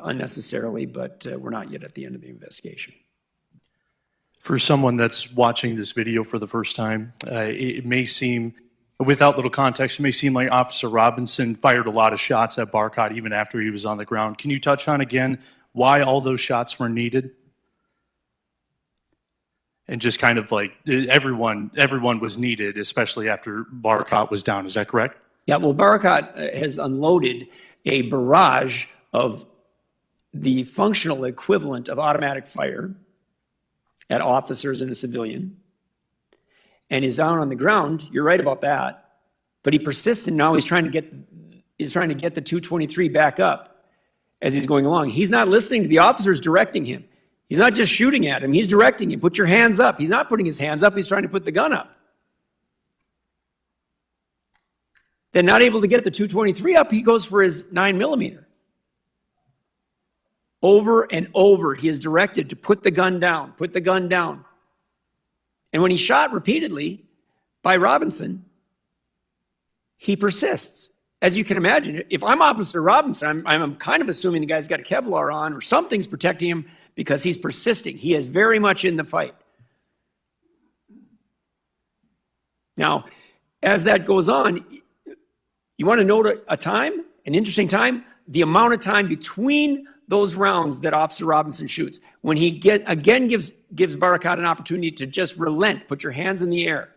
unnecessarily, but we're not yet at the end of the investigation. For someone that's watching this video for the first time, it may seem, without little context, it may seem like Officer Robinson fired a lot of shots at Barcott even after he was on the ground. Can you touch on again why all those shots were needed? And just kind of like everyone was needed, especially after Barcott was down. Is that correct? Yeah, well, Barcott has unloaded a barrage of the functional equivalent of automatic fire at officers and a civilian, and is down on the ground. You're right about that, but he persists, and now he's trying to get the 223 back up as he's going along. He's not listening to the officers directing him. He's not just shooting at him, he's directing him. Put your hands up. He's not putting his hands up, he's trying to put the gun up. Then, not able to get the 223 up, he goes for his 9mm. Over and over, he is directed to put the gun down, put the gun down. And when he's shot repeatedly by Robinson, he persists. As you can imagine, if I'm Officer Robinson, I'm kind of assuming the guy's got a Kevlar on or something's protecting him because he's persisting. He is very much in the fight. Now, as that goes on, you want to note a time, an interesting time, the amount of time between those rounds that Officer Robinson shoots. When he again gives Barcott an opportunity to just relent, put your hands in the air.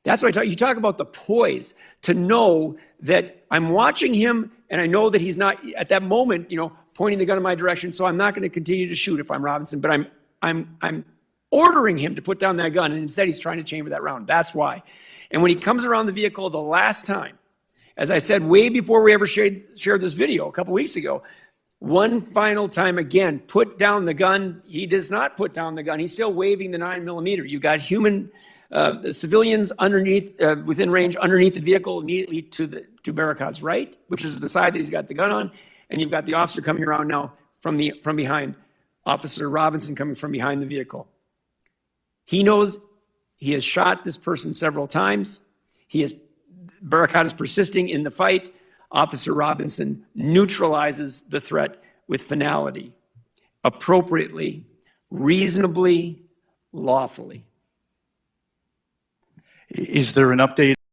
That's what you talk about the poise, to know that I'm watching him and I know that he's not, at that moment, pointing the gun in my direction, so I'm not going to continue to shoot if I'm Robinson, but I'm ordering him to put down that gun, and instead he's trying to chamber that round. That's why. And when he comes around the vehicle the last time, as I said, way before we ever shared this video a couple weeks ago, one final time again, put down the gun. He does not put down the gun. He's still waving the 9mm. You've got human civilians underneath, within range, underneath the vehicle, immediately to Barracott's right, which is the side that he's got the gun on, and you've got the officer coming around now from behind. Officer Robinson coming from behind the vehicle. He knows he has shot this person several times. Barracott is persisting in the fight. Officer Robinson neutralizes the threat with finality, appropriately, reasonably, lawfully. Is there an update